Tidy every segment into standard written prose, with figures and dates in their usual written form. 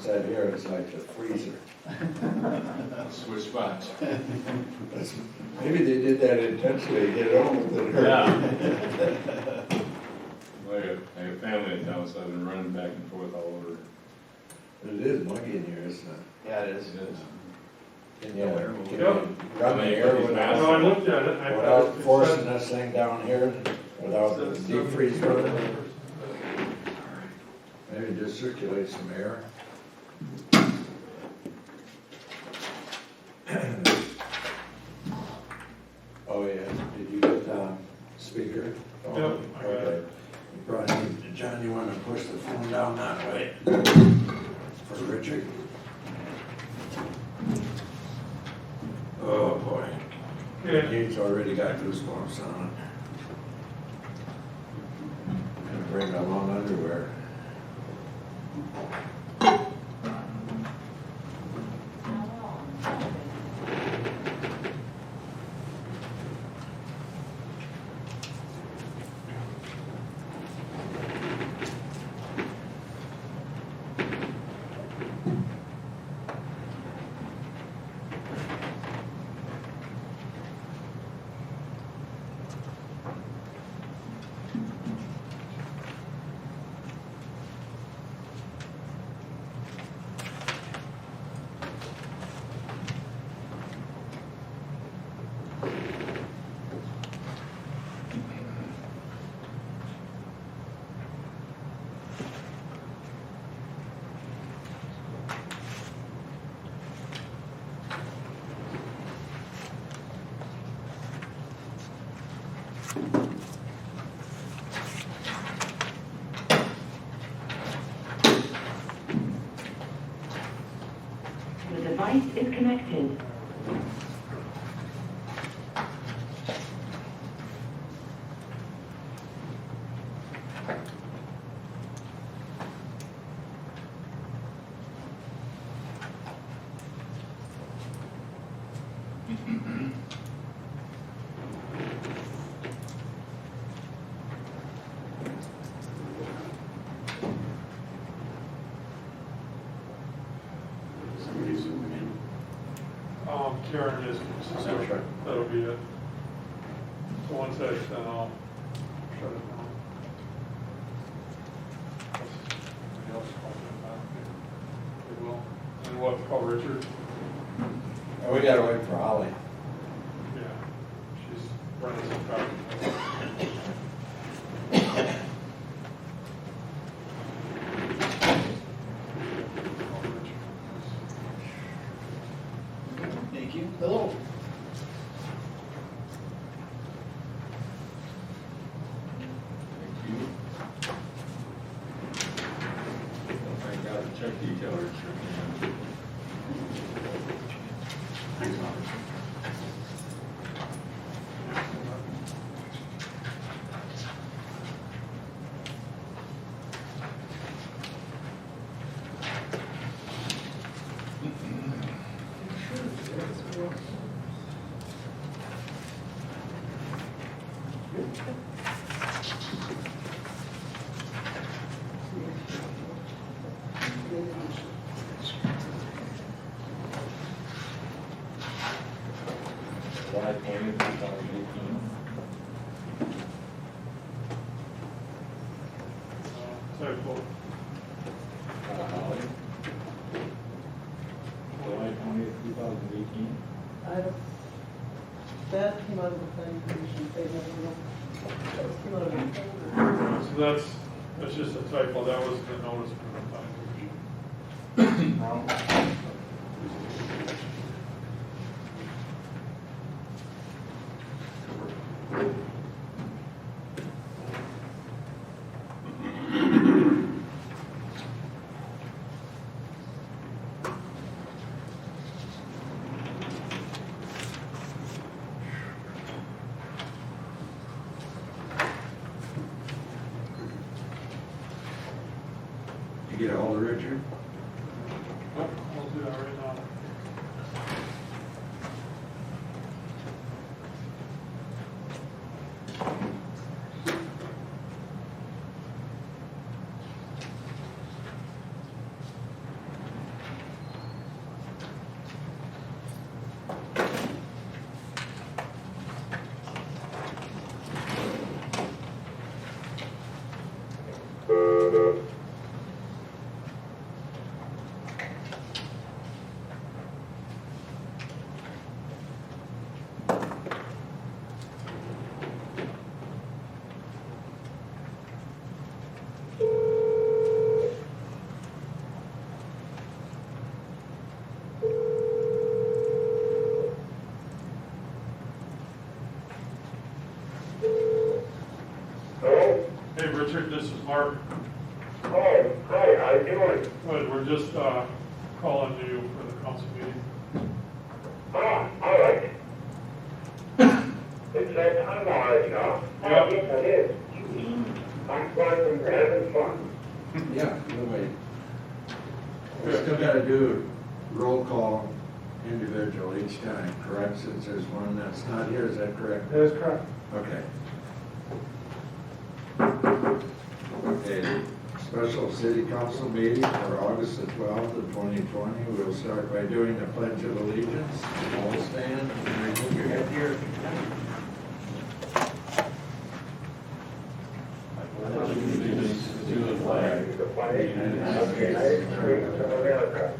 side here is like the freezer. Switch spots. That's- Maybe they did that intentionally to get it over with. Yeah. I got family in town, so I've been running back and forth all over. It is muggy in here, isn't it? Yeah, it is. It is. Yeah. Yep. Run the air No, I without, looked at it. without forcing this thing down here, without the deep freeze running. Maybe just circulate some air. Oh, yeah, did you get the speaker? Oh, Yep, I got it. okay. You probably need- John, you wanna push the phone down that way? For Richard? Oh, boy. Yeah. He's already got goosebumps on it. Gonna bring my long underwear. The device is connected. Somebody zooming in. Karen is, so Okay. that'll be it. So once that's done, I'll shut it down. Somebody else call them back. They will. And we'll have to call Richard. Oh, we gotta wait for Holly. Yeah, she's running some traffic. Thank you. Hello. Thank you. I got the check detailer. July 20th, 2018. Typo. Holly. July 20th, 2018. I don't, that came out of the planning commission, they never know. That came out of the folder. So that's just a typo, that was the notice from the planning commission. Wrong. You get a hold of Richard? I'll do that right now. Hey, Richard, this is Mark. Oh, hi, how you doing? Good, we're just calling you for the council meeting. Ah, all right. It's that time already, huh? Yeah. Yes, it is. I'm fun and having fun. Yeah, we'll wait. We still gotta do roll call individual each time, correct? Since there's one that's not here, is that correct? That is correct. Okay. Okay, special city council meeting for August the 12th of 2020. We'll start by doing the pledge of allegiance. All stand and remove your head here. To the flag The flag of the United of the United States of America.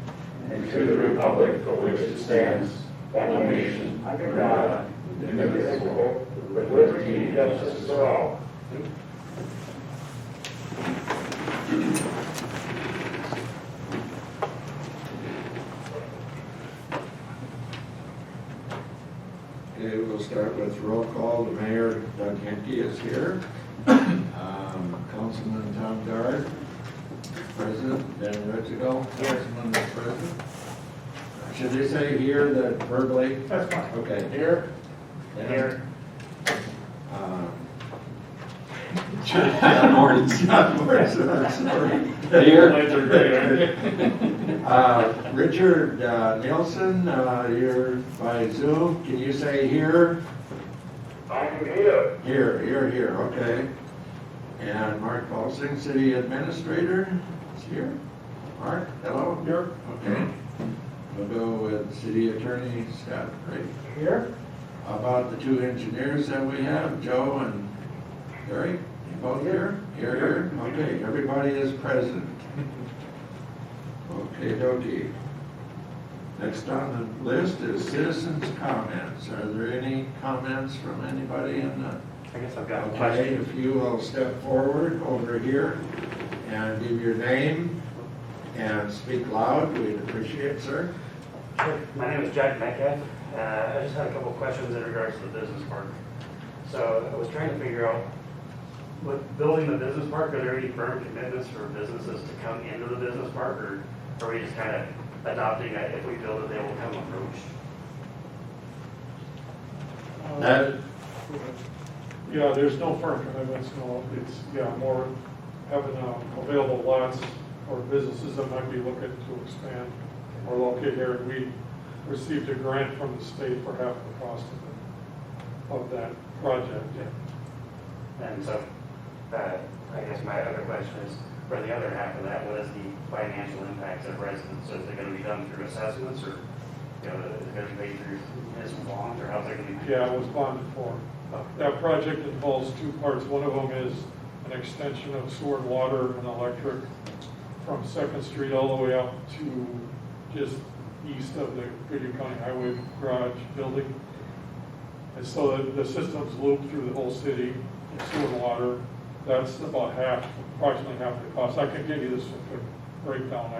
and to the republic for which it stands, one nation, under God, indivisible, with liberty and justice for all. Okay, we'll start with roll call. The mayor, Doug Henke, is here. Councilman Tom Dart, President Ben Ritzigo, Councilman is present. Should they say here that verbally? That's fine. Okay, here? Here. John Morrison, I'm sorry. Here. Lights are great, aren't they? Richard Nielsen, you're by Zoom. Can you say here? I'm here. Here, okay. And Mark Paulsing, City Administrator, is here. Mark, hello? Here. Okay. We'll go with City Attorney Scott, right? Here. How about the two engineers that we have, Joe and Gary? You both here? Here. Okay, everybody is present. Okay, dokey. Next on the list is citizens' comments. Are there any comments from anybody in the? I guess I've got a Okay, question. if you will step forward over here and give your name and speak loud, we'd appreciate it, sir. My name is Jack Metcalf. I just had a couple of questions in regards to the business park. So I was trying to figure out, with building the business park, are there any firm commitments for businesses to come into the business park, or are we just kind of adopting that if we build it, they will come approach? That, Yeah, there's no firm commitments, no, it's, more having available lots for businesses that might be looking to expand or locate here. We received a grant from the state for half the cost of that project. And so, I guess my other question is, for the other half of that, what is the financial impacts of residents? So is it gonna be done through assessments, or, is it gonna be paid through municipal bonds, or how's it gonna be? Yeah, it was bonded for. That project involves two parts. One of them is an extension of sewer and water and electric from Second Street all the way up to just east of the Goodyear County Highway Garage building. And so the system's looped through the whole city, sewer and water. That's about approximately half the cost. I can give you this quick breakdown,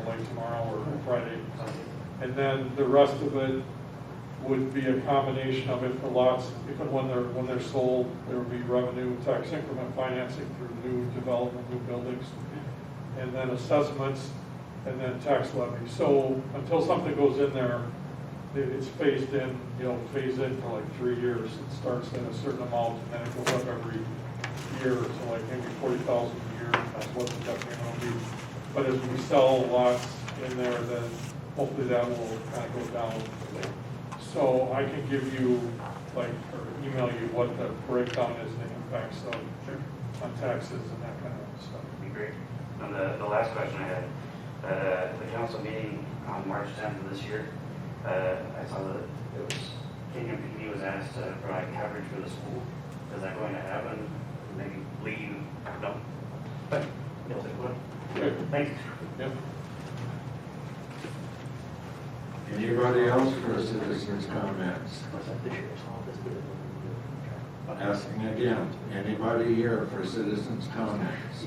like tomorrow or Friday. And then the rest of it would be a combination of it for lots. If and when they're sold, there would be revenue, tax increment financing through new development, new buildings, and then assessments, and then tax levy. So until something goes in there, it's phased in, phased in for like 3 years. It starts at a certain amount, and then it goes up every year to like maybe 40,000 a year. That's what the definitely will be. But as we sell lots in there, then hopefully that will kind of go down. So I can give you, or email you what the breakdown is, the impacts on taxes and that kind of stuff. That'd be great. And the last question I had, the council meeting on March 10th of this year, I saw that it was, Kenyon PD was asked to provide coverage for the school. Is that going to happen? Maybe leave? No? But, you'll take one. Okay. Thanks. Yep. anybody else for citizens' comments? Asking again, anybody here for citizens' comments?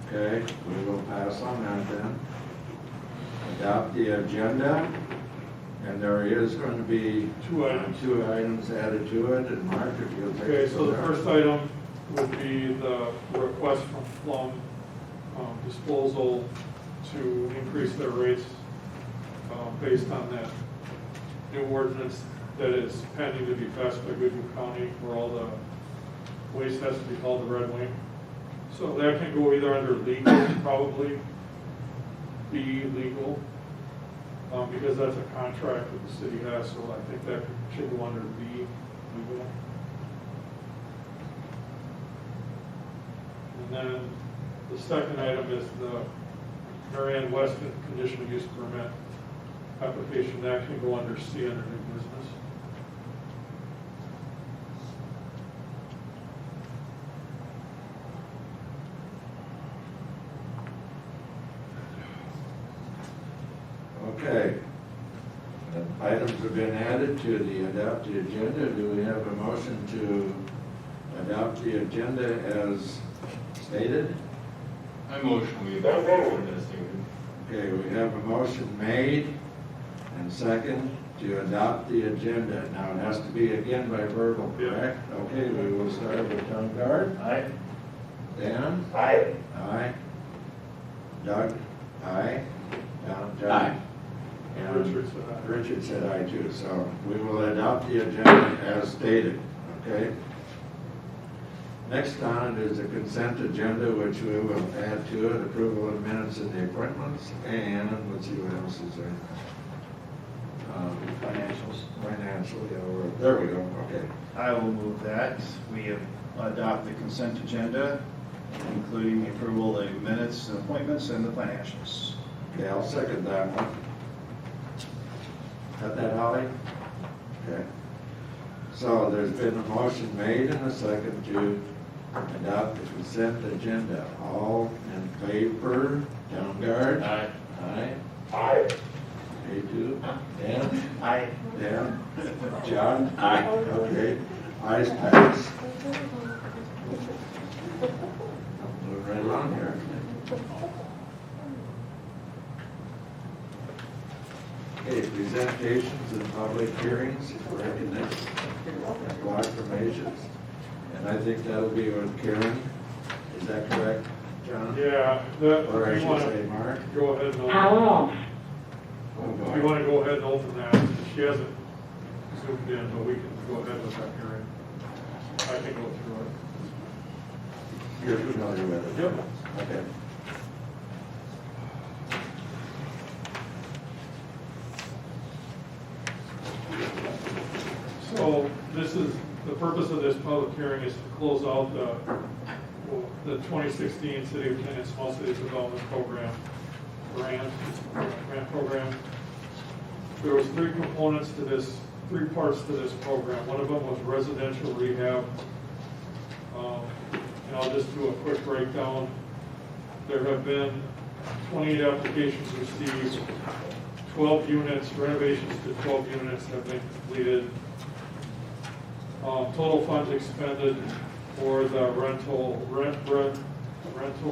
Okay, we will pass on that then. Adopt the agenda, and there is going to be Two items. two items added to it, and Mark, if you'll take Okay, it so from the there. first item would be the request from Plum Disposal to increase their rates based on that new ordinance that is pending to be passed by Goodhue County, where all the waste has to be hauled to Red Wing. So that can go either under legal, probably be legal, because that's a contract that the city has, so I think that should go under B, legal. And then the second item is the Marianne Weston conditional use permit application. That can go under C, under new business. Okay. Items have been added to the adopted agenda. Do we have a motion to adopt the agenda as stated? I motion we adopt the agenda as stated. Okay, we have a motion made and second to adopt the agenda. Now, it has to be again by verbal, correct? Okay, we will start with Town Guard. Aye. Dan? Aye. Aye. Doug? Aye. John? Aye. And Richard said aye. Richard said aye too, so we will adopt the agenda as stated, okay? Next on it is the consent agenda, which we will add to it, approval of minutes and the appointments, and let's see what else is there. Financials. Financial, yeah, there we go, okay. I will move that. We adopt the consent agenda, including the approval of the minutes, and appointments, and the financials. Okay, I'll second that one. Got that, Holly? Okay. So there's been a motion made and a second to adopt the consent agenda. All in favor? Town Guard? Aye. Aye. Aye. A2? Dan? Aye. Dan? John? Aye. Okay. Ayes pass. Move right along here. Okay, presentations and public hearings, recognition, proclamations, and I think that'll be with Karen. Is that correct, John? Yeah, that, Or I you should want say to Mark? go ahead and Power open. off. Oh, You boy. want to go ahead and open that. She hasn't zoomed in, but we can go ahead with that hearing. I can go through it. You're familiar with it? Yep. Okay. So this is, the purpose of this public hearing is to close out the 2016 City of Kenyon Small Cities Development Program grant program. There was three components to this, three parts to this program. One of them was residential rehab. And I'll just do a quick breakdown. There have been 28 applications received, 12 units, renovations to 12 units have been completed. Total funds expended for the rental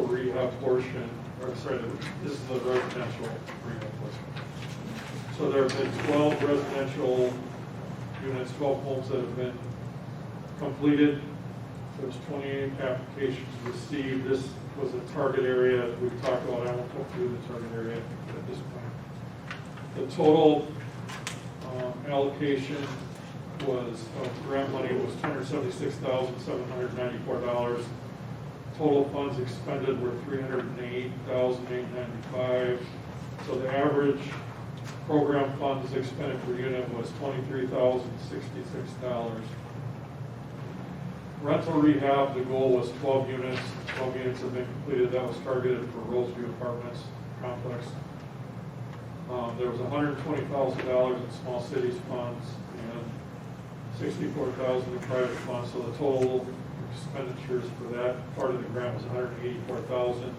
rehab portion, or sorry, this is the residential rehab portion. So there have been 12 residential units, 12 homes that have been completed. There's 28 applications received. This was a target area we've talked about. I won't go through the target area at this point. The total allocation was, grant money was $276,794. Total funds expended were $308,895. So the average program funds expended per unit was $23,066. Rental rehab, the goal was 12 units. 12 units have been completed. That was targeted for Roseview Apartments complex. There was $120,000 in small cities funds and $64,000 in private funds. So the total expenditures for that part of the grant was $184,000,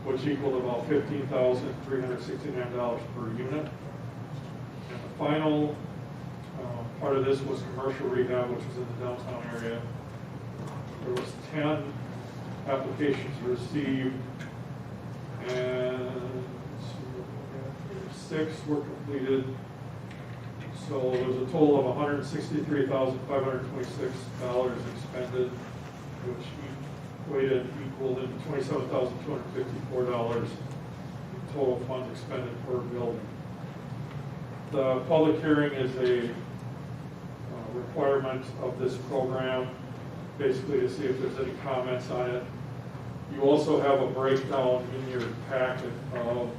which equaled about $15,369 per unit. And the final part of this was commercial rehab, which was in the downtown area. There was 10 applications received, and 6 were completed. So there was a total of $163,526 expended. which equated equal to $27,254 in total funds expended per building. The public hearing is a requirement of this program, basically to see if there's any comments on it. You also have a breakdown in your packet of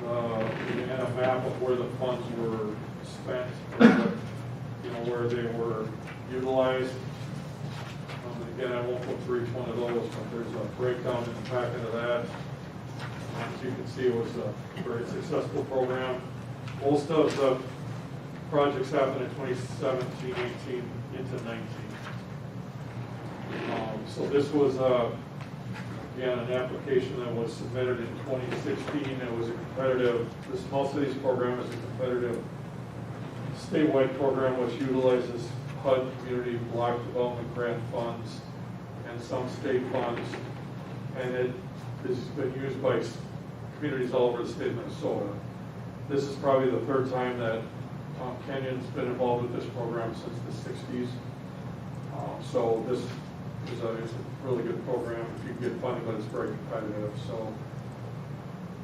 and a map of where the funds were spent, where they were utilized. Again, I won't go through each one of those, but there's a breakdown in the packet of that. As you can see, it was a very successful program. Most of the projects happened in 2017, 18, into 19. So this was, again, an application that was submitted in 2016. It was a competitive, most of these programs is a competitive statewide program which utilizes HUD community block development grant funds and some state funds. And it has been used by communities all over the state of Minnesota. This is probably the third time that Kenyon's been involved with this program since the 60s. So this is a really good program if you can get funding, but it's very competitive. So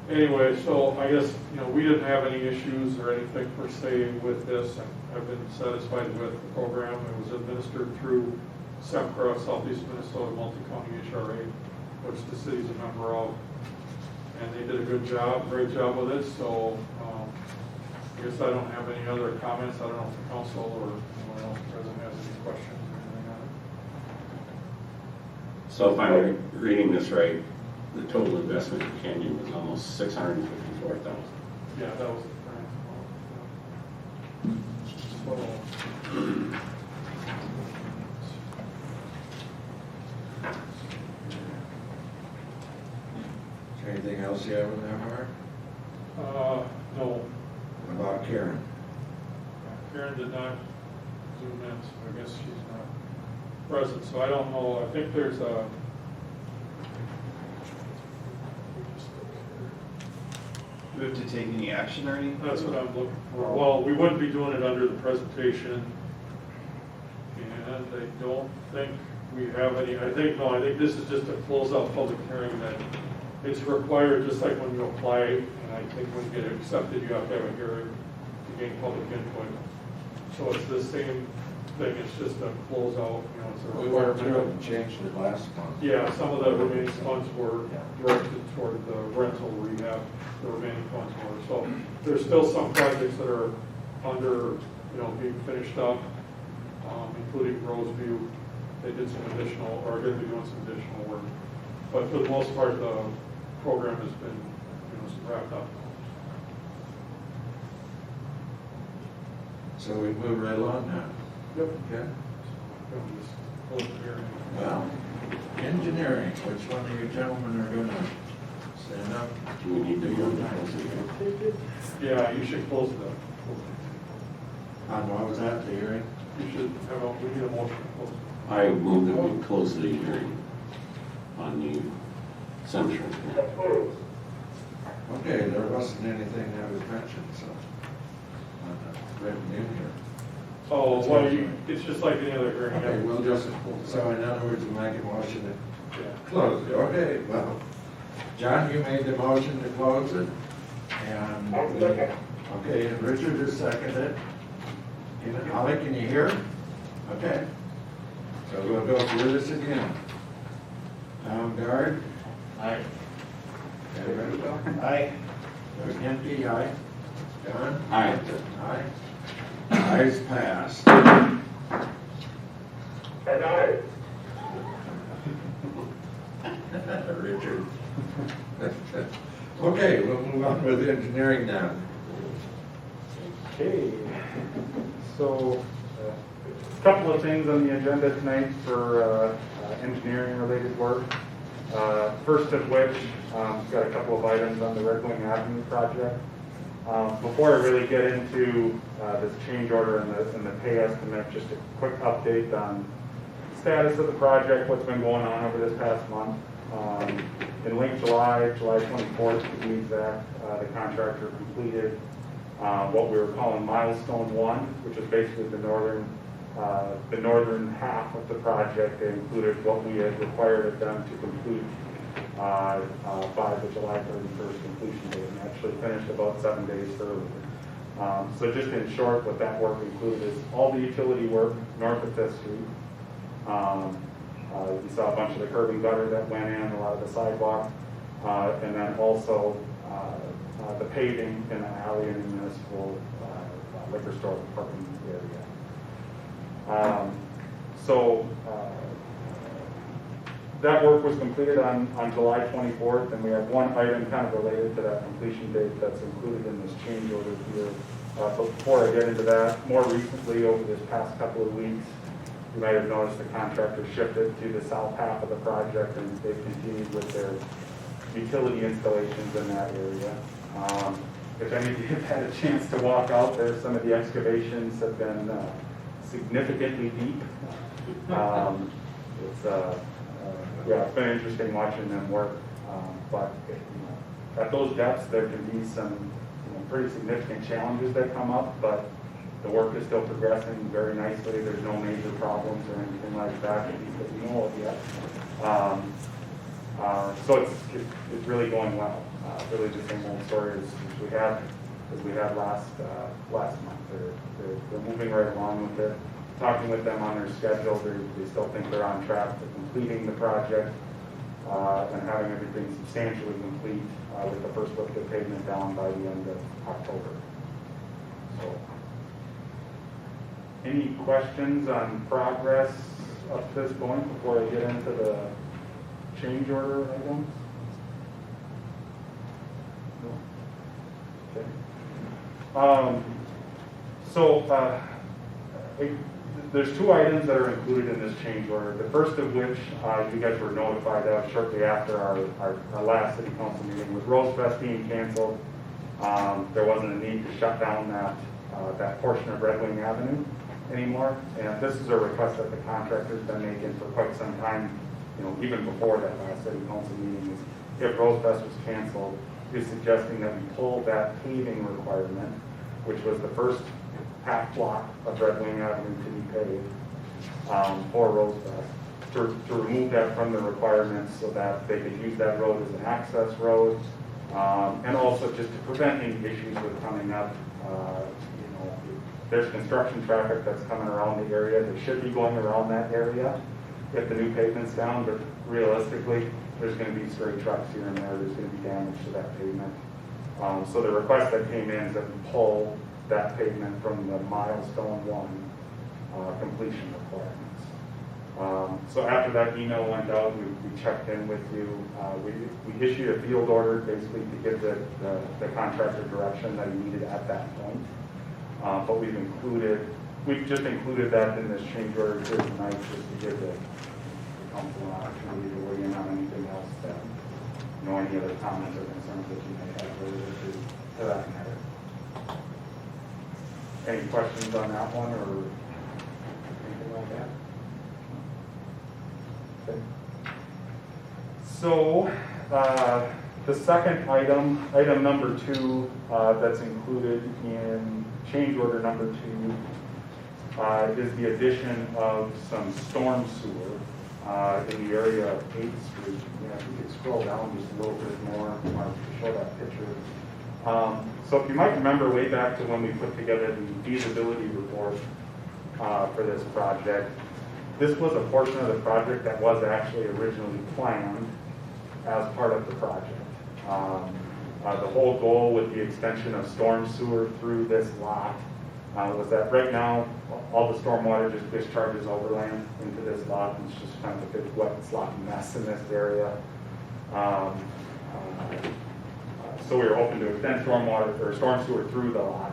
anyway, so I guess, we didn't have any issues or anything per se with this. I've been satisfied with the program. It was administered through SEMCRA, Southeast Minnesota Multi-County HRA, which the city's a member of. And they did a good job, great job with it. So I guess I don't have any other comments. I don't know if the council or anyone else present has any questions or anything on it. So if I'm reading this right, the total investment in Kenyon was almost $654,000. Yeah, that was the grant. So, Is there anything else you have in there, Mark? no, What about Karen? Karen did not zoom in, so I guess she's not present. So I don't know. I think there's a. Do we have to take any action or anything? That's what I'm looking for. Well, we wouldn't be doing it under the presentation. And I don't think we have any, I think this is just a closeout public hearing that it's required, just like when you apply, and I think when you get accepted, you have to have a hearing to gain public input. So it's the same thing, it's just a closeout, it's a We went through it requirement. and changed it last month. Yeah, some of the remaining funds were directed toward the rental rehab, the remaining funds were. So there's still some projects that are under, being finished up, including Roseview. They did some additional, or are going to be doing some additional work. But for the most part, the program has been, wrapped up. So we move right along now. Yep. Okay. We'll just close the hearing. Well, engineering, which one of you gentlemen are going to stand up? Do we need to go down? Yeah, you should close the, On what was that, the hearing? you should have we need a motion to close. I move that we close the hearing on the cemetery. Okay, there wasn't anything that was mentioned, so. Written in here. Oh, well, it's just like any other hearing. Okay, we'll just, so in other words, we'll make a motion to Yeah. close it. Okay, well, John, you made the motion to close it. And, okay, and Richard has seconded it. Holly, can you hear? Okay. So we'll go through this again. Tom Guard? Aye. Ed Renfro? Aye. Doug Henke, aye. John? Aye. Aye. Ayes passed. And I, Richard. Okay, we'll move on with engineering now. Okay, so a couple of things on the agenda tonight for engineering related work. First of which, we've got a couple of items on the Red Wing Avenue project. Before I really get into this change order and the pay estimate, just a quick update on status of the project, what's been going on over this past month. In late July 24th to be exact, the contractor completed what we were calling Milestone 1, which is basically the northern the northern half of the project. They included what we had required of them to complete by the July 31st completion date, and actually finished about 7 days earlier. So just in short, what that work included is all the utility work north of 5th Street. You saw a bunch of the curb and gutter that went in, a lot of the sidewalk, and then also the paving in the alley in the municipal liquor store parking area. That work was completed on July 24th, and we have one item kind of related to that completion date that's included in this change order here. But before I get into that, more recently, over this past couple of weeks, you might have noticed the contractor shifted to the south half of the project, and they've continued with their utility installations in that area. If any of you have had a chance to walk out there, some of the excavations have been significantly deep. It's been interesting watching them work, but at those depths there can be some pretty significant challenges that come up, but the work is still progressing very nicely. There's no major problems or anything like that, at least that we know of yet. So it's really going well. Really the same old story as we had last month. They're moving right along with it. Talking with them on their schedule, they still think they're on track for completing the project and having everything substantially complete with the first lift of pavement down by the end of October. So, any questions on progress up to this point before I get into the change order items? No? Okay. There's two items that are included in this change order. The first of which you guys were notified of shortly after our last city council meeting. With Rosefest being canceled, there wasn't a need to shut down that portion of Red Wing Avenue anymore. And this is a request that the contractor's been making for quite some time, even before that last city council meeting. Is if Rosefest was canceled, is suggesting that we pull that paving requirement, which was the first half block of Red Wing Avenue to be paved for Rosefest, to remove that from the requirements so that they could use that road as an access road, and also just to prevent any issues with coming up. There's construction traffic that's coming around the area. They should be going around that area if the new pavement's down, but realistically, there's going to be stray trucks here and there. There's going to be damage to that pavement. So the request that came in is that we pull that pavement from the milestone 1 completion requirements. So after that email went out, we checked in with you. We issued a field order basically to give the contractor direction that he needed at that point. But we've just included that in this change order here tonight just to give the council an opportunity to weigh in on anything else that, any other comments or concerns that you may have related to that matter. Any questions on that one or anything like that? Okay. So the second item number 2, that's included in change order number 2, is the addition of some storm sewer in the area of 8th Street. If you could scroll down just a little bit more, Mark, to show that picture. So if you might remember way back to when we put together the feasibility report for this project, this was a portion of the project that was actually originally planned as part of the project. The whole goal with the extension of storm sewer through this lot was that right now all the stormwater just discharges overland into this lot, and it's just kind of a big wet sloppy mess in this area. So we were hoping to extend stormwater or storm sewer through the lot,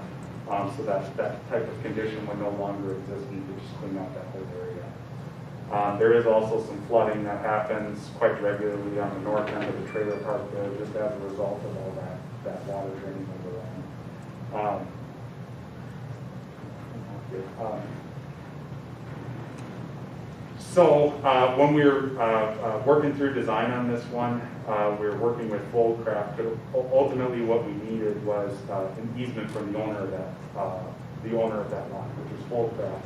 so that type of condition would no longer exist, and you could just clean up that whole area. There is also some flooding that happens quite regularly on the north end of the trailer park there, just as a result of all that water draining overland. So when we were working through design on this one, we were working with Foldcraft. Ultimately, what we needed was an easement from the owner of that lot, which was Foldcraft.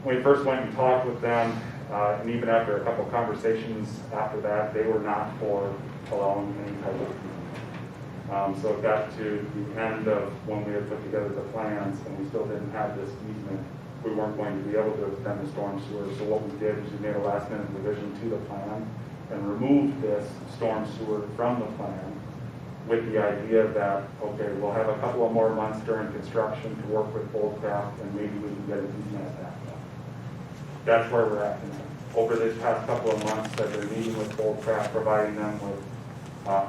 when we first went and talked with them, and even after a couple conversations after that, they were not for allowing any type of easement. So it got to the end of when we had put together the plans and we still didn't have this easement, we weren't going to be able to extend the storm sewer. So what we did is we made a last minute revision to the plan and removed this storm sewer from the plan with the idea that, okay, we'll have a couple of more months during construction to work with Holdcraft and maybe we can get an easement at that point. That's where we're at tonight. Over this past couple of months that they're meeting with Holdcraft, providing them with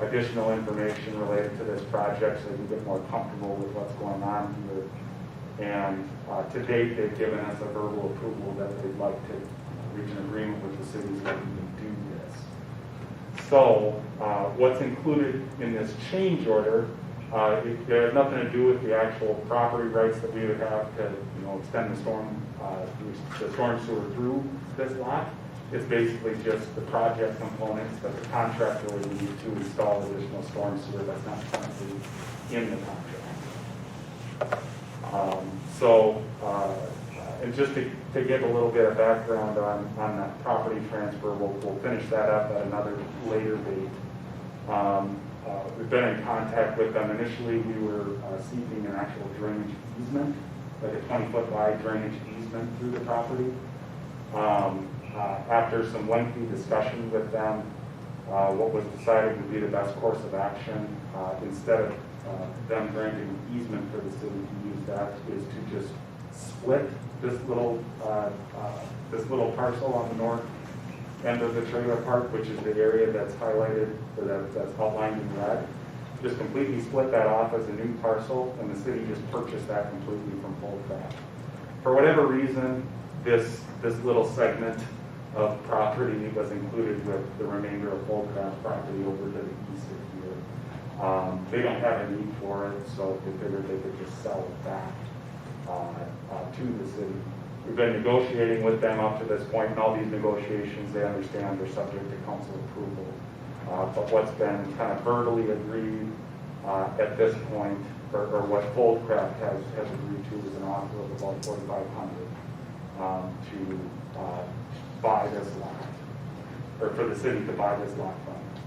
additional information related to this project so they can get more comfortable with what's going on here. And to date, they've given us a verbal approval that they'd like to reach an agreement with the cities that we can do this. So what's included in this change order, it has nothing to do with the actual property rights that we would have to, extend the storm sewer through this lot. It's basically just the project components that the contractor would need to install additional storm sewer that's not currently in the contract. And just to give a little bit of background on that property transfer, we'll finish that up at another later date. We've been in contact with them. Initially, we were seeking an actual drainage easement, like a 20-foot wide drainage easement through the property. After some lengthy discussion with them, what was decided would be the best course of action, instead of them granting an easement for the city to use that, is to just split this little parcel on the north end of the trailer park, which is the area that's highlighted, or that's outlined in red. Just completely split that off as a new parcel, and the city just purchased that completely from Holdcraft. For whatever reason, this little segment of property was included with the remainder of Holdcraft property over to the east of here. They don't have a need for it, so they figured they could just sell it back to the city. We've been negotiating with them up to this point, and all these negotiations, they understand they're subject to council approval. But what's been kind of verbally agreed at this point, or what Holdcraft has agreed to, is an offer of about $4,500 to buy this lot, or for the city to buy this lot from them.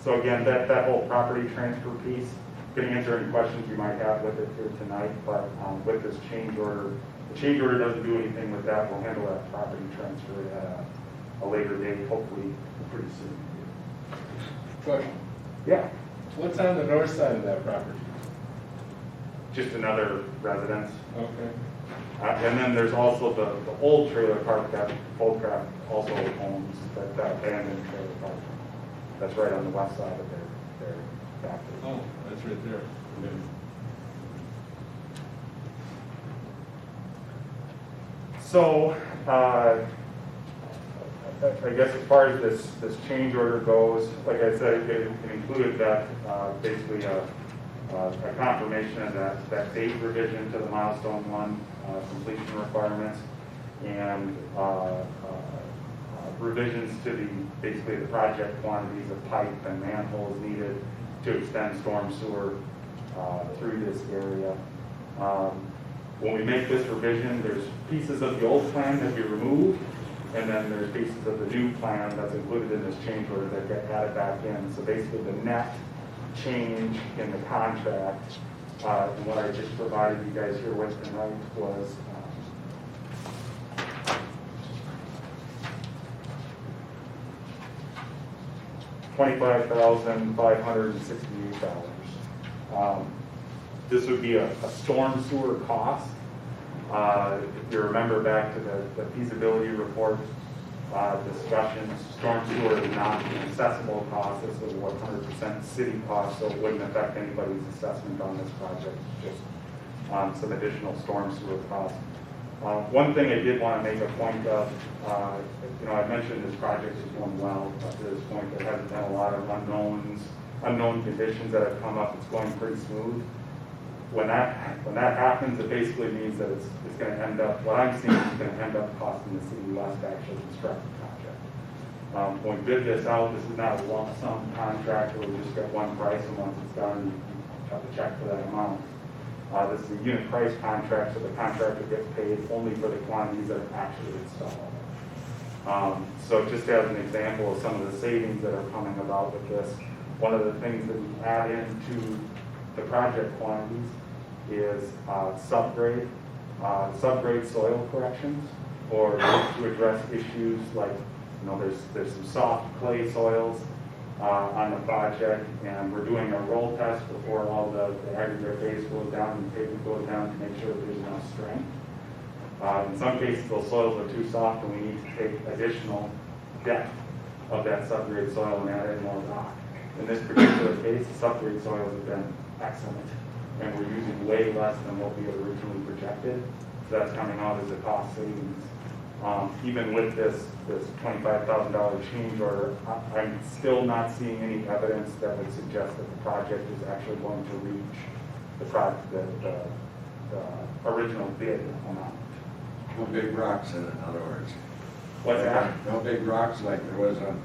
So again, that whole property transfer piece, going to answer any questions you might have with it here tonight, but with this change order, the change order doesn't do anything with that. We'll handle that property transfer at a later date, hopefully pretty soon. Question. Yeah, What's on the north side of that property? just another residence. Okay. And then there's also the old trailer park that Holdcraft also owns, that abandoned trailer park. That's right on the west side of their factory. Oh, that's right there. Okay. So, I guess as far as this change order goes, like I said, it included that, basically a confirmation of that date revision to the milestone 1 completion requirements, and revisions to basically the project quantities of pipe and manholes needed to extend storm sewer through this area. When we make this revision, there's pieces of the old plan that we remove, and then there's pieces of the new plan that's included in this change order that get added back in. So basically the net change in the contract, and what I just provided you guys here with tonight was $25,568. This would be a storm sewer cost. If you remember back to the feasibility report discussions, storm sewer is not an accessible cost. This is a 100% city cost, so it wouldn't affect anybody's assessment on this project, just some additional storm sewer costs. One thing I did want to make a point of, I mentioned this project is going well up to this point. There hasn't been a lot of unknown conditions that have come up. It's going pretty smooth. When that happens, it basically means that it's going to end up, what I'm seeing is going to end up costing the city less to actually construct the project. When we bid this out, this is not a lump sum contract where we just get one price, and once it's done, you have to check for that amount. This is a unit price contract, so the contractor gets paid only for the quantities that are actually installed. So just as an example of some of the savings that are coming about with this, one of the things that we add into the project quantities is subgrade soil corrections, or to address issues like, there's some soft clay soils on the project, and we're doing a roll test before all the aggregate base goes down and the pavement goes down to make sure that there's enough strength. In some cases, those soils are too soft, and we need to take additional depth of that subgrade soil and add in more rock. In this particular case, the subgrade soils have been excellent, and we're using way less than what we had originally projected. So that's coming out as a cost savings. Even with this $25,000 change order, I'm still not seeing any evidence that would suggest that the project is actually going to reach the original bid amount. No big rocks in it, in other words. What's that? No big rocks like there was on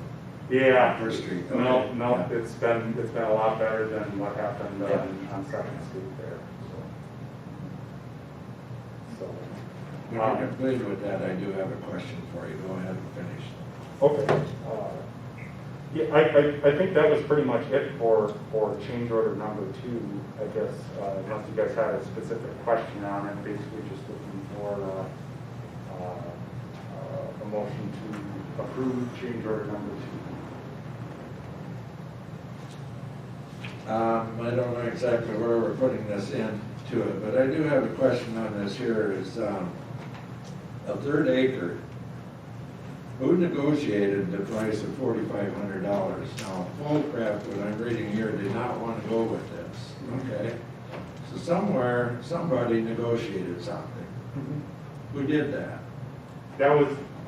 Yeah. First Street. No, Okay. no, Yeah. it's been a lot better than what happened on Second Street there. So. When you're completed with that, I do have a question for you. Go ahead and finish. Okay. Yeah, I think that was pretty much it for change order number 2. I guess, unless you guys had a specific question on it, basically just looking for a motion to approve change order number 2. I don't know exactly where we're putting this into it, but I do have a question on this here is, a third acre. Who negotiated the price of $4,500? Now, Holdcraft, what I'm reading here, did not want to go with this, okay? So somewhere, somebody negotiated something. Who did that?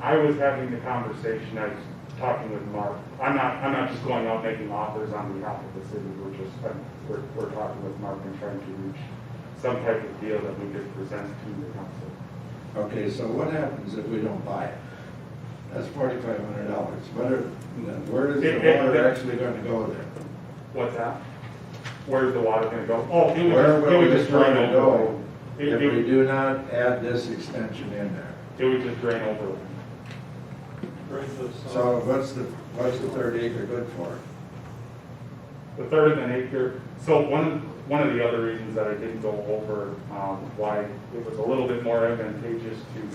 I was having the conversation, I was talking with Mark. I'm not just going out making offers on behalf of the city, we're talking with Mark and trying to reach some type of deal that we could present to the council. Okay, so what happens if we don't buy it? That's $4,500. Where is the water actually going to go there? What's that? Where's the water gonna go? Oh, Where will it would this just drain water over. go if we do not add this extension in there? It would just drain over. So what's the third acre good for? The third of an acre, so one of the other reasons that I didn't go over why it was a little bit more advantageous to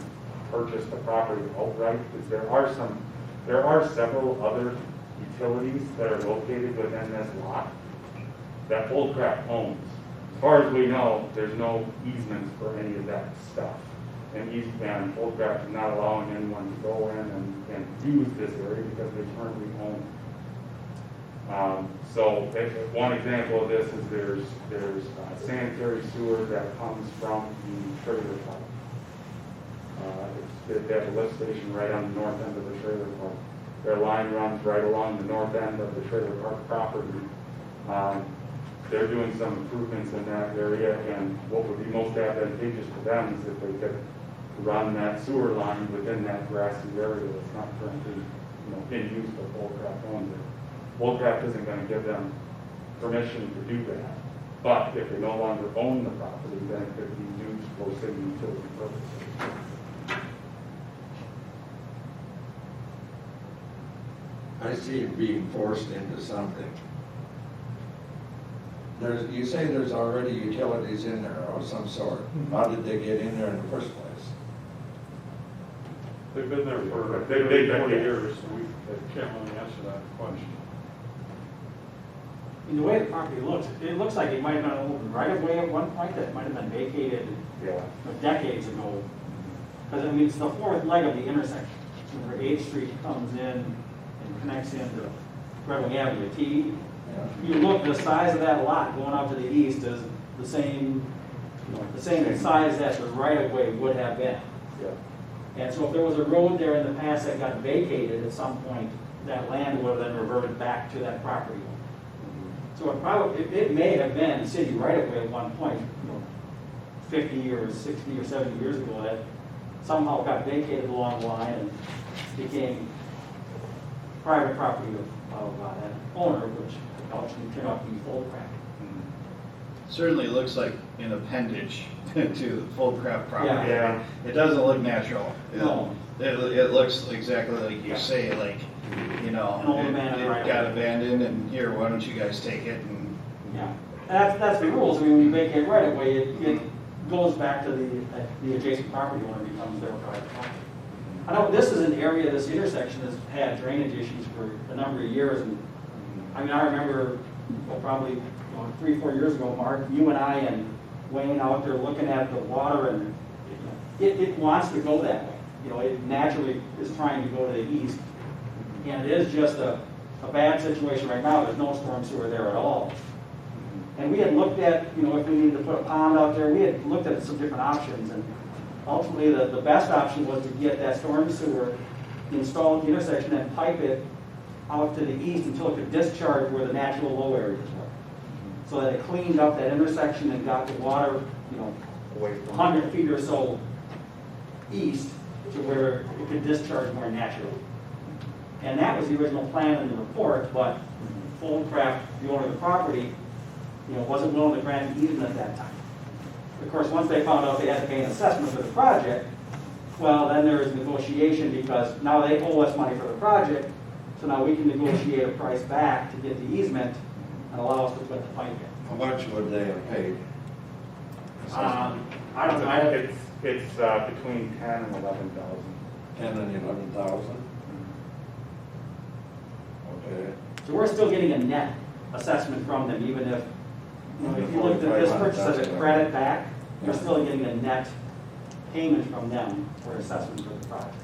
purchase the property outright is there are several other utilities that are located within this lot that Holdcraft owns. As far as we know, there's no easements for any of that stuff. And Holdcraft is not allowing anyone to go in and use this area because they currently own it. So one example of this is there's sanitary sewer that comes from the trailer park. They have a lift station right on the north end of the trailer park. Their line runs right along the north end of the trailer park property. They're doing some improvements in that area, and what would be most advantageous to them is if they could run that sewer line within that grassy area that's not currently in use, but Holdcraft owns it. Holdcraft isn't going to give them permission to do that. But if they no longer own the property, then it could be used for city utility purposes. I see it being forced into something. You say there's already utilities in there of some sort. How did they get in there in the first place? They've been there for They've 40 been- years, so we can't really answer that question. In the way the property looks, it looks like it might have been an open right of way at one point that might have been vacated Yeah. decades ago. Because I mean, it's the fourth leg of the intersection, where 8th Street comes in and connects into Redwing Avenue T. You look, the size of that lot going out to the east is the same size that the right of way would have been. Yeah. And so if there was a road there in the past that got vacated at some point, that land would have then reverted back to that property. So it may have been city right of way at one point, 50 years, 60 or 70 years ago, that somehow got vacated along the line and became private property of that owner, which ultimately turned out to be Holdcraft. Certainly looks like an appendage to the Foldcraft property. Yeah. It doesn't look natural. No. It looks exactly like you say, like, you know, An old abandoned it right got away. abandoned, and here, why don't you guys take it? And Yeah, that's the rules. I mean, when you vacate right away, it goes back to the adjacent property owner becomes their private property. I know this is an area, this intersection has had drainage issues for a number of years, and I mean, I remember, well, probably 3-4 years ago, Mark, you and I and Wayne out there looking at the water, and it wants to go that way. You know, it naturally is trying to go to the east, and it is just a bad situation right now. There's no storm sewer there at all. And we had looked at, if we needed to put a pond out there, we had looked at some different options, and ultimately the best option was to get that storm sewer installed at the intersection and pipe it out to the east until it could discharge where the natural low areas were. So that it cleaned up that intersection and got the water, Away from. 100 feet or so east to where it could discharge more naturally. And that was the original plan in the report, but Foldcraft, the owner of the property, wasn't willing to grant an easement at that time. Of course, once they found out they had to pay an assessment for the project, well, then there was negotiation because now they owe us money for the project, so now we can negotiate a price back to get the easement and allow us to put the pipe in. How much would they have paid? I don't know, It's between 10 and 11,000. 10 and 11,000? Okay. so we're still getting a net assessment from them, even if you looked at this purchase as a credit back, you're still getting a net payment from them for assessment for the project.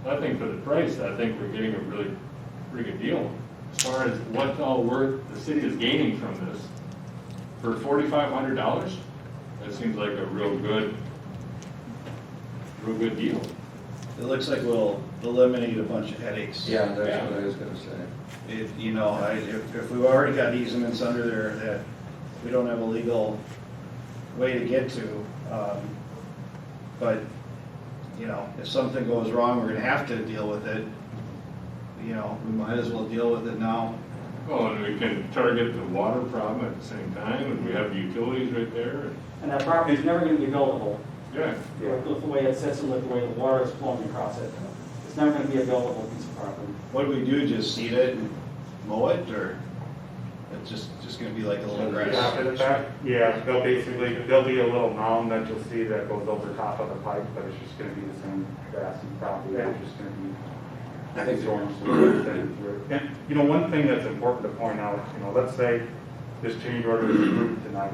I think for the price, I think we're getting a really pretty good deal. As far as what all worth the city is gaining from this, for $4,500, that seems like a real good deal. it looks like we'll eliminate a bunch of headaches. Yeah, that's what I was gonna say. If we've already got easements under there that we don't have a legal way to get to, but, if something goes wrong, we're gonna have to deal with it. We might as well deal with it now. Oh, and we can target the water problem at the same time, and we have the utilities right there. And that property is never going to be buildable. Yeah. With the way it sits and with the way the water is flowing across it. It's never going to be a buildable piece of property. What do we do, just seed it and mow it, or it's just gonna be like a little grass? After the fact, yeah, there'll be a little mound that you'll see that goes over top of the pipe, but it's just gonna be the same grassy property, it's just gonna be. I think storm sewer extended through it. And, one thing that's important to point out, let's say this change order is approved tonight,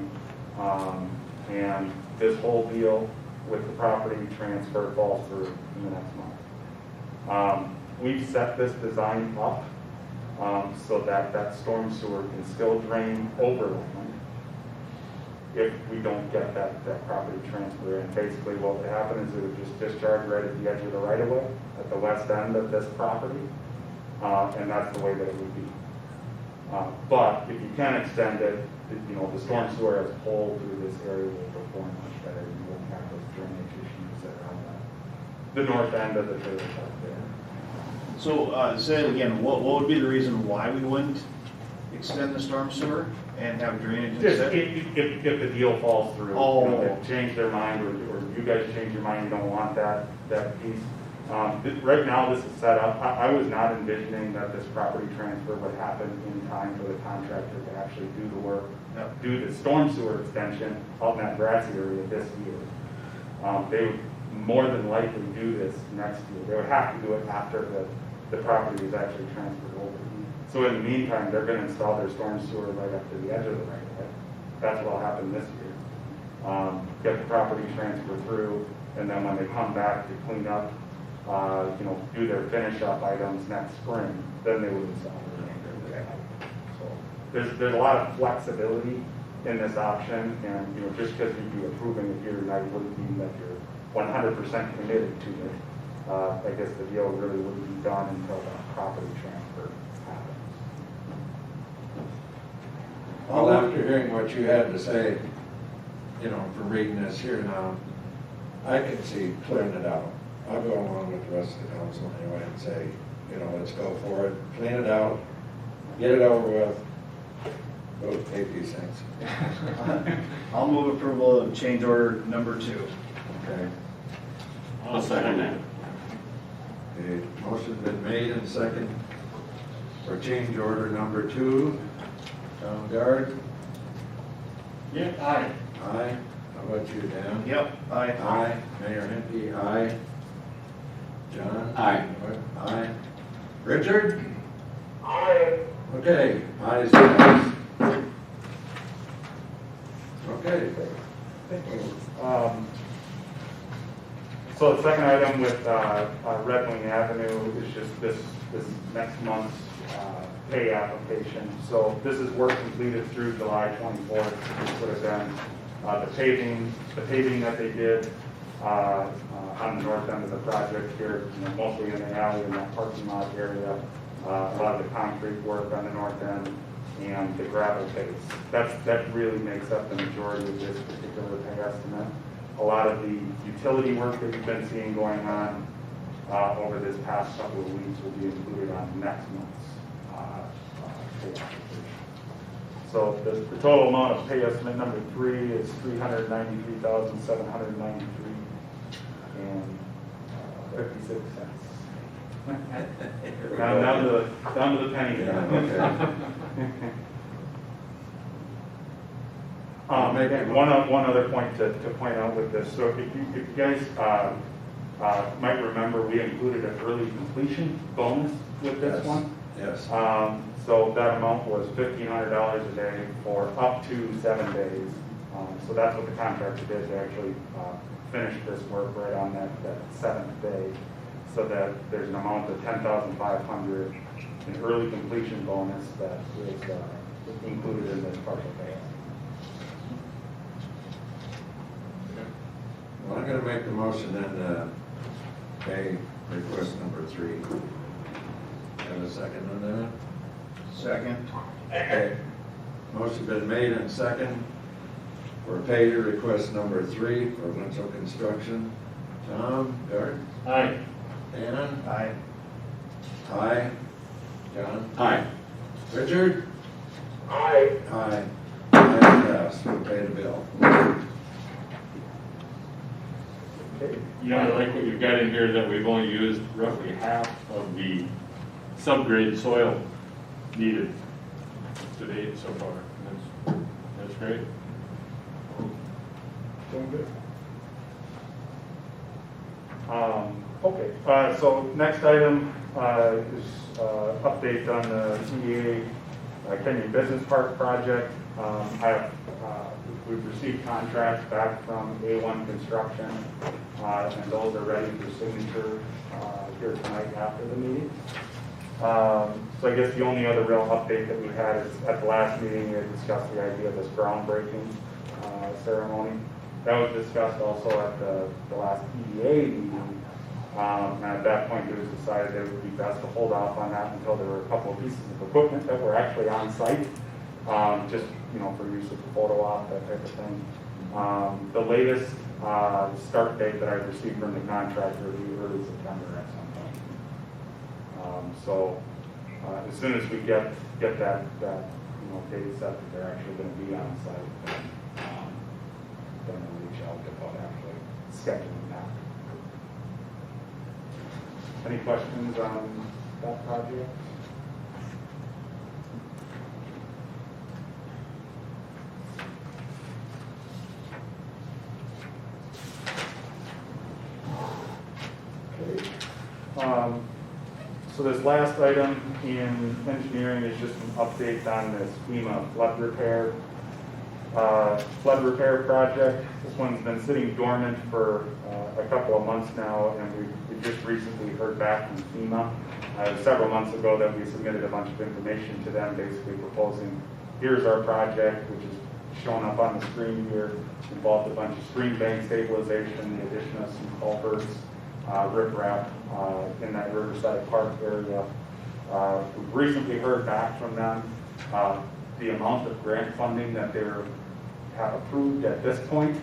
and this whole deal with the property transfer falls through in the next month. We've set this design up so that storm sewer can still drain over the land if we don't get that property transfer. And basically what would happen is it would just discharge right at the edge of the right of way at the west end of this property. And that's the way that it would be. But if you can extend it, the storm sewer as a whole through this area will perform much better. You won't have those drainage issues that are on the north end of the trailer park there. So, say it again, what would be the reason why we wouldn't extend the storm sewer and have drainage Just instead? if the deal falls through, Oh. they change their mind, or you guys change your mind, you don't want that piece. Right now, this is set up, I was not envisioning that this property transfer would happen in time for the contractor to actually do the work, do the storm sewer extension out in that grassy area this year. They would more than likely do this next year. They would have to do it after the property is actually transferred over. So in the meantime, they're going to install their storm sewer right up to the edge of the right of way. That's what will happen this year. Get the property transfer through, and then when they come back to clean up, do their finish up items next spring, then they would install the remainder of the pipe. So there's a lot of flexibility in this option, and just because you'd be approving it here tonight wouldn't mean that you're 100% committed to it. I guess the deal really wouldn't be done until the property transfer happens. Well, after hearing what you had to say, from reading this here now, I can see clearing it out. I'll go along with the rest of the council anyway and say, you know, let's go for it, clean it out, get it over with, go take these things. I'll move approval of change order number 2. Okay. I'll second that. Okay, motion's been made and second for change order number 2. Town guard, Yeah, aye. aye. How about you, Dan? Yep, aye. Aye. Mayor Hempy, aye. John? Aye. Aye. Richard? Aye. Okay, ayes, ayes. Okay. So the second item with Red Wing Avenue is just this next month's pay application. So this is work completed through July 24th. This would have been the paving that they did on the north end of the project here, you know, mostly in the alley in that parking lot area. A lot of the concrete work on the north end and the gravel base. That really makes up the majority of this particular pay estimate. A lot of the utility work that you've been seeing going on over this past couple of weeks will be included on next month's pay application. So the total amount of pay estimate number 3 is $393,793 and 56 cents. Down to the penny. Yeah, okay. And one other point to point out with this. So if you guys might remember, we included an early completion bonus with this Yes. one. Yes. So that amount was $1,500 a day for up to 7 days. So that's what the contractor did to actually finish this work right on that 7th day. So that there's an amount of $10,500 in early completion bonus that is included in this partial pay. Well, I'm gonna make the motion then, pay request number 3. Have a second on that? Second. Okay. Motion been made and second for pay request number 3 for Winchell Construction. Tom, Gart, Aye. Dan, Aye. aye. John? Aye. Richard? Aye. Aye. Ayes, passed. We'll pay the bill. You know, I like what you've got in here, that we've only used roughly half of the subgrade soil needed to date so far. That's great. Doing good. Okay, so next item is update on the CEA Kenyon Business Park project. We've received contracts back from A1 Construction, and those are ready for signature here tonight after the meeting. So I guess the only other real update that we had is at the last meeting, we had discussed the idea of this groundbreaking ceremony. That was discussed also at the last EDA meeting. And at that point, it was decided that it would be best to hold off on that until there were a couple of pieces of equipment that were actually on site, just, you know, for use of the photo op, that type of thing. The latest start date that I received from the contractor would be early September at some point. So as soon as we get that you know, date set that they're actually going to be on site, then we'll reach out about actually scheduling that. Any questions on that project? Okay. So this last item in engineering is just an update on this FEMA flood repair project. This one's been sitting dormant for a couple of months now, and we just recently heard back from FEMA. Several months ago that we submitted a bunch of information to them, basically proposing, here's our project, which is shown up on the screen here. Involved a bunch of stream bank stabilization, the addition of some culverts, riprap in that Riverside Park area. We've recently heard back from them. The amount of grant funding that they have approved at this point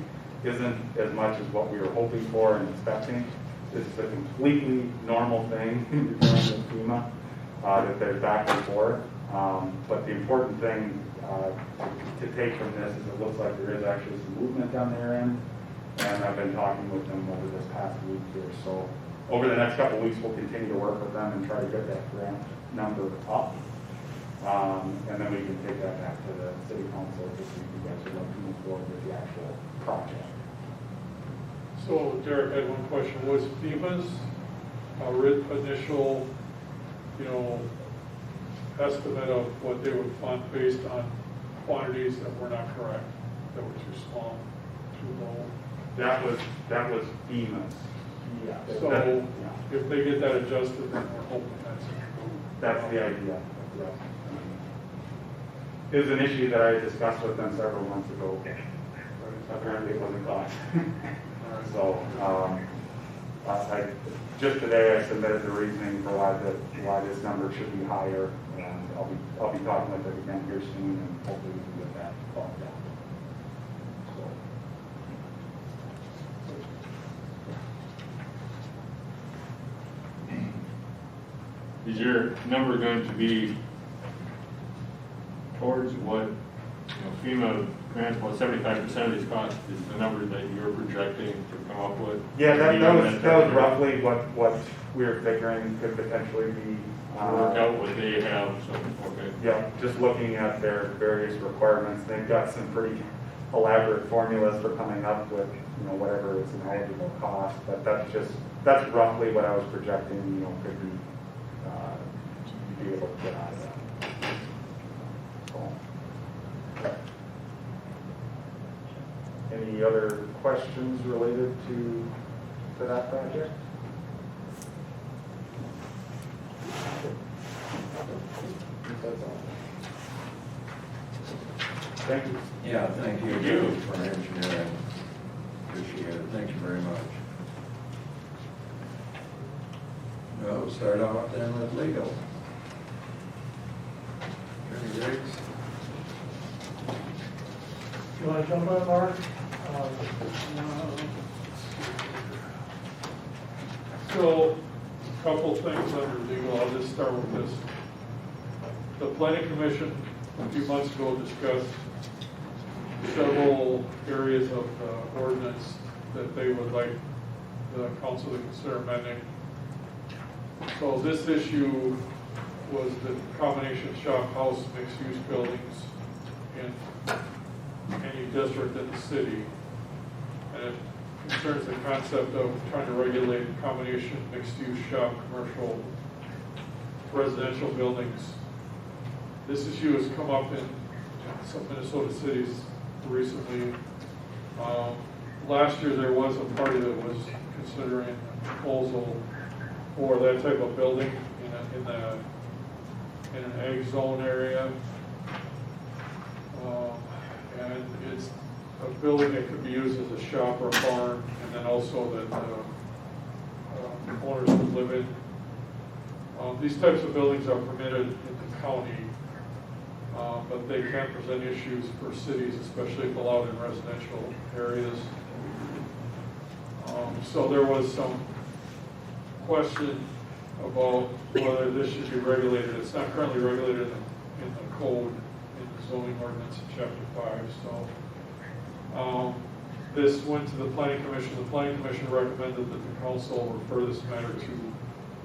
isn't as much as what we were hoping for and expecting. it's a completely normal thing in dealing with FEMA, that there's back and forth. But the important thing to take from this is it looks like there is actually some movement on their end. And I've been talking with them over this past week here. So over the next couple of weeks, we'll continue to work with them and try to get that grant number up. And then we can take that back to the city council to see if you guys would like to move forward with the actual project. So Derek, I had one question. Was FEMA's initial, estimate of what they would fund based on quantities that were not correct, that were too small, too low? That was FEMA's. Yeah. So if they get that adjusted, then we're hoping that's the idea. Yeah. It was an issue that I discussed with them several months ago. Apparently it wasn't caught. So, just today I submitted the reasoning for why this number should be higher, and I'll be talking with them again here soon, and hopefully we can get that bumped up. Is your number going to be towards what, FEMA grant, well, 75% of these costs is the number that you're projecting to come up with? Yeah, that was roughly what we were figuring could potentially be. Work out what they have, so, okay. Yeah, just looking at their various requirements, they've got some pretty elaborate formulas for coming up with, whatever is an eligible cost, but that's roughly what I was projecting, could be able to get out of that. Any other questions related to that project? That's all. Thank you. Yeah, thank you for engineering. Appreciate it. Thank you very much. Well, we'll start off then with legal. Attorney Riggs? You want to jump on, Mark? So, a couple things under legal. I'll just start with this. The planning commission a few months ago discussed several areas of the ordinance that they would like the council to consider amending. So this issue was the combination shop house mixed-use buildings in any district in the city. And it concerns the concept of trying to regulate combination mixed-use shop, commercial, residential buildings. This issue has come up in some Minnesota cities recently. Last year there was a party that was considering a proposal for that type of building in an ag zone area. And it's a building that could be used as a shop or a barn, and then also that owners would live in. These types of buildings are permitted in the county, but they can present issues for cities, especially if allowed in residential areas. So there was some question about whether this should be regulated. It's not currently regulated in the code, in the zoning ordinance in chapter 5. So this went to the planning commission. The planning commission recommended that the council refer this matter to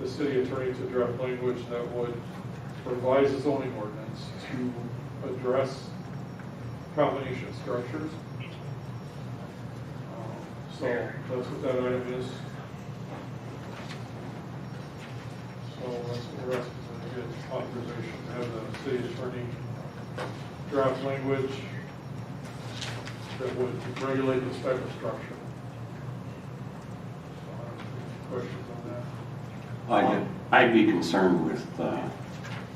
the city attorney to draft language that would revise the zoning ordinance to address combination structures. So that's what that item is. So that's what we're asking to get authorization to have the city attorney draft language that would regulate this type of structure. So, questions on that? I'd be concerned with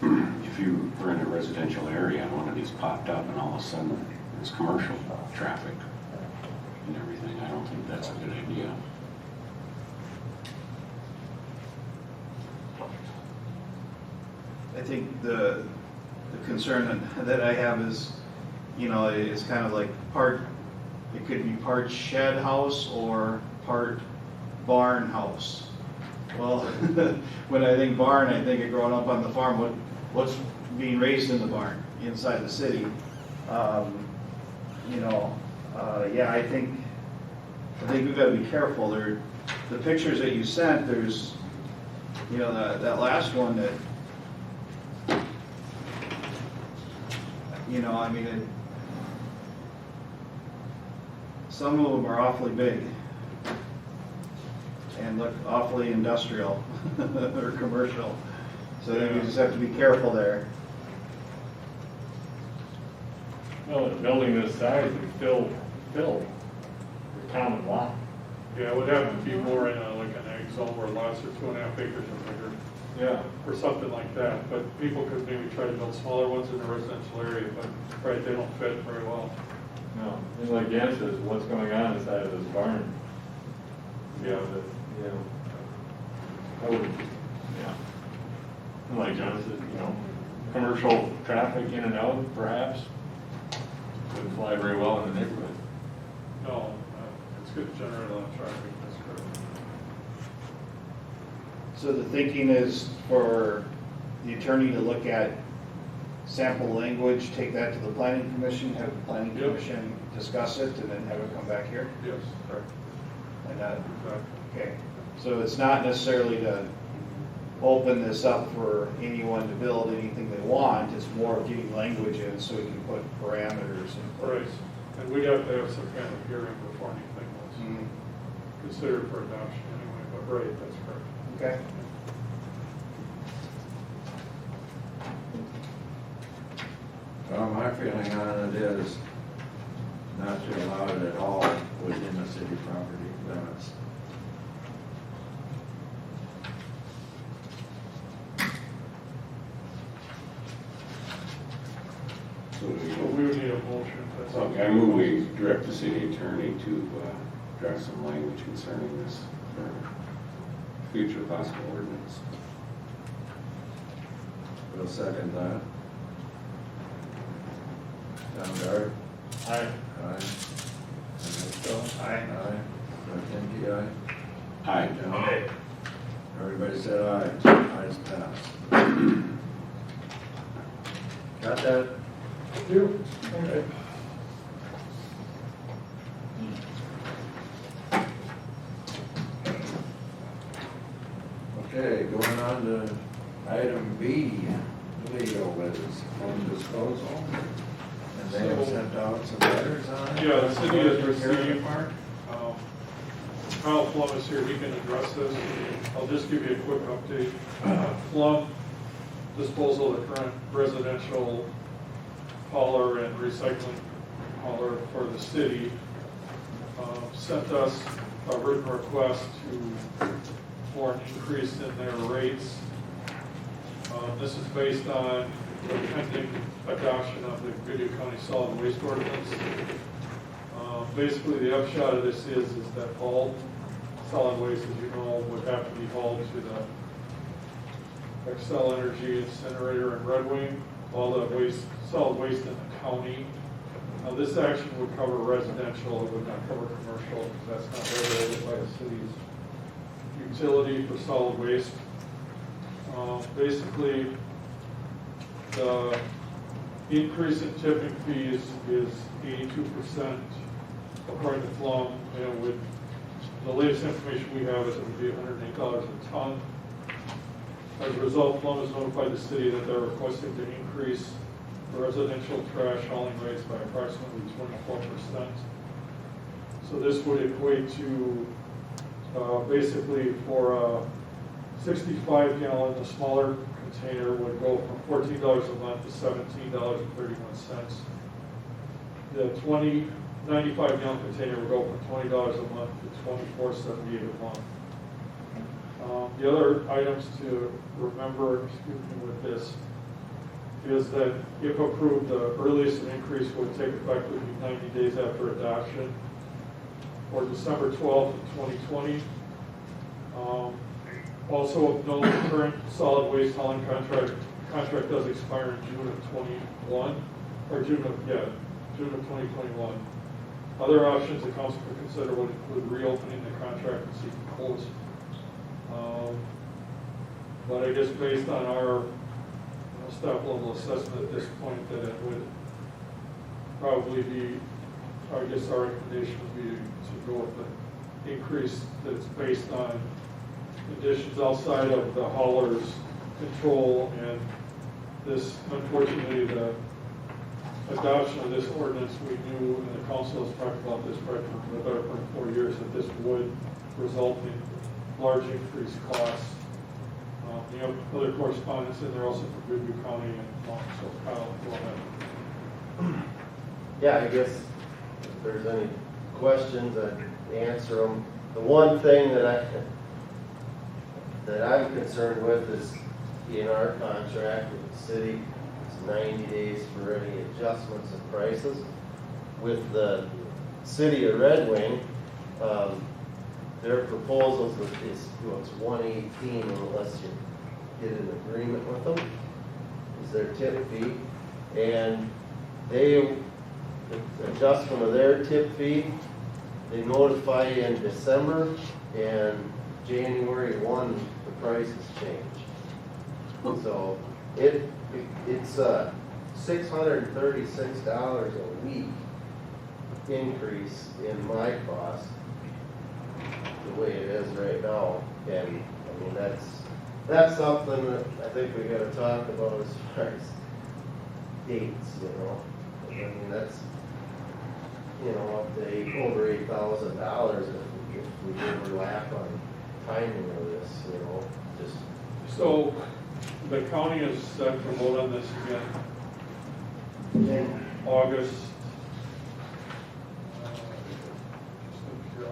if you were in a residential area and one of these popped up and all of a sudden there's commercial traffic and everything. I don't think that's a good idea. I think the concern that I have is, it's kind of like it could be part shed house or part barn house. Well, when I think barn, I think of growing up on the farm, what's being raised in the barn inside the city. Yeah, I think we've got to be careful. The pictures that you sent, there's, that last one that, some of them are awfully big and look awfully industrial or commercial. So then you just have to be careful there. Well, a building this size would fill the common lot. Yeah, it would have to be more in like an ag zone where lots are 2.5 acres or bigger, Yeah. or something like that. But people could maybe try to build smaller ones in the residential area, but right, they don't fit very well. No, and like Dan says, what's going on inside of this barn? I would, yeah. And like John said, commercial traffic in and out, perhaps, wouldn't fly very well in the neighborhood. No, it's good to generate a lot of traffic, that's correct. So the thinking is for the attorney to look at sample language, take that to the planning commission, have the planning Yep. commission discuss it, and then have it come back here? Yes, correct. And Exactly. okay, so it's not necessarily to open this up for anyone to build anything they want, it's more of getting language in so we can put parameters in Right, place. and we'd have to have some kind of hearing before anything was Mhm. considered for adoption anyway, but right, that's correct. Okay. Well, my feeling on it is not to allow it at all within the city property limits. So So we would need a motion. That's all. okay, I move we direct the city attorney to draft some language concerning this for future possible ordinance. We'll second that. John Dart? Aye. Aye. Mitchell? Aye. Aye. Martinke, aye. Aye. John? Everybody said aye. Ayes passed. Got that? Thank you. Okay. Okay, going on to item B, legal business, home disposal. And they have sent out some letters on it. Yeah, the city has Take care of it, received, Mark? Kyle Plum is here, he can address this. I'll just give you a quick update. Plum disposal of the current residential hauler and recycling hauler for the city sent us a written request for an increase in their rates. This is based on the pending adoption of the Goodyear County Solid Waste Ordinance. Basically, the upshot of this is that all solid waste, as you know, would have to be hauled to the Excel Energy incinerator in Red Wing, all the solid waste in the county. Now, this action would cover residential, it would not cover commercial, because that's not regulated by the city's utility for solid waste. Basically, the increase in tipping fees is 82%, according to Plum, and with the latest information we have is it would be $108 a ton. As a result, Plum has notified the city that they're requesting to increase the residential trash hauling rates by approximately 24%. So this would equate to basically for a 65 gallon, the smaller container would go from $14 a month to $17.31. The 95 gallon container would go from $20 a month to $24.78 a month. The other items to remember, with this is that if approved, the earliest an increase would take effect would be 90 days after adoption, or December 12th of 2020. Also of note, the current solid waste hauling contract does expire in June of 21, or June of 2021. Other options the council could consider would include reopening the contract and seeking quotes. But I guess based on our staff level assessment at this point, that it would probably be, I guess our recommendation would be to go with the increase that's based on conditions outside of the hauler's control, and this, unfortunately, the adoption of this ordinance, we knew, and the council has talked about this probably for the better part of 4 years, that this would result in large increased costs. You have other correspondence in there also for Goodview County, and so Kyle, go ahead. Yeah, I guess if there's any questions, I'd answer them. The one thing that I'm concerned with is in our contract with the city, it's 90 days for any adjustments in prices. With the city of Red Wing, their proposals is, it's 118 unless you get an agreement with them, is their tip fee. And the adjustment of their tip fee, they notify you in December, and January 1, the prices change. So it's $636 a week increase in my cost, the way it is right now. And I mean, that's something that I think we gotta talk about as far as dates, you know. I mean, that's, you know, up to over $8,000 if we overlap on timing of this, you know, just. So the county is set to vote on this again in August,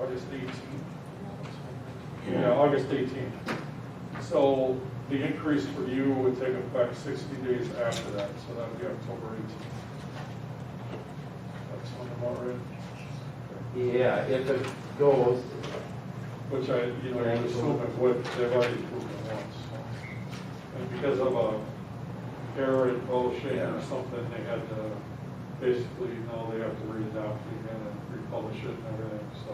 August 18th. Yeah, August 18th. So the increase for you would take effect 60 days after that, so that would be October 18th. That's one about right. Yeah, if it goes. Which I, you know, I assume it would, they've already approved it once. So. And because of a error in publishing or something, they had to, basically, now they have to readopt it again and republish it and everything, so.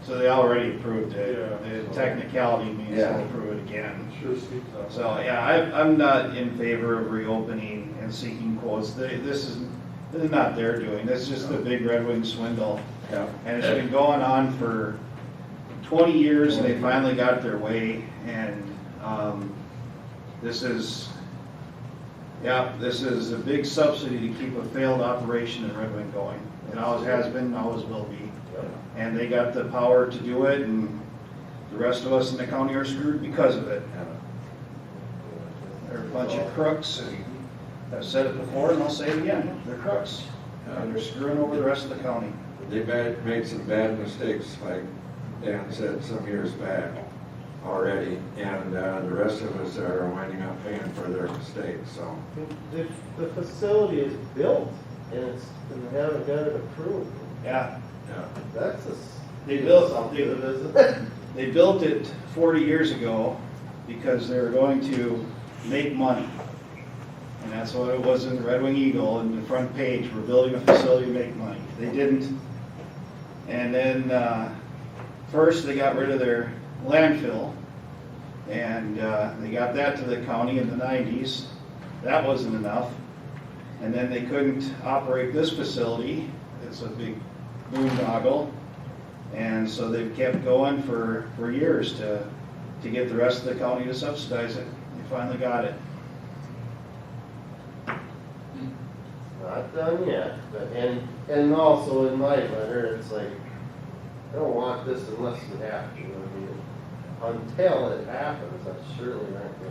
So they already approved it. Yeah, The so- technicality means Yeah. they'll approve it again. Sure seems that. So, yeah, I'm not in favor of reopening and seeking quotes. This is not their doing. This is just a big Red Wing swindle. Yeah. And it's been going on for 20 years, and they finally got their way. And this is a big subsidy to keep a failed operation in Red Wing going. It always has been, always will be. And they got the power to do it, and the rest of us in the county are screwed because of it. They're a bunch of crooks, and I've said it before, and I'll say it again. They're crooks, and they're screwing over the rest of the county. They made some bad mistakes, like Dan said, some years back already, and the rest of us are winding up paying for their mistakes, so. The facility is built, and they haven't got it approved. Yeah. Yeah. That's They built something, isn't it? They built it 40 years ago because they were going to make money. And that's what it was in the Red Wing Eagle, in the front page, we're building a facility to make money. They didn't. And then first they got rid of their landfill, and they got that to the county in the 90s. That wasn't enough. And then they couldn't operate this facility. It's a big boondoggle. And so they've kept going for years to get the rest of the county to subsidize it. They finally got it. Not done yet, but, and also in my letter, it's like, I don't want this unless we have to. I mean, until it happens, I'm surely not going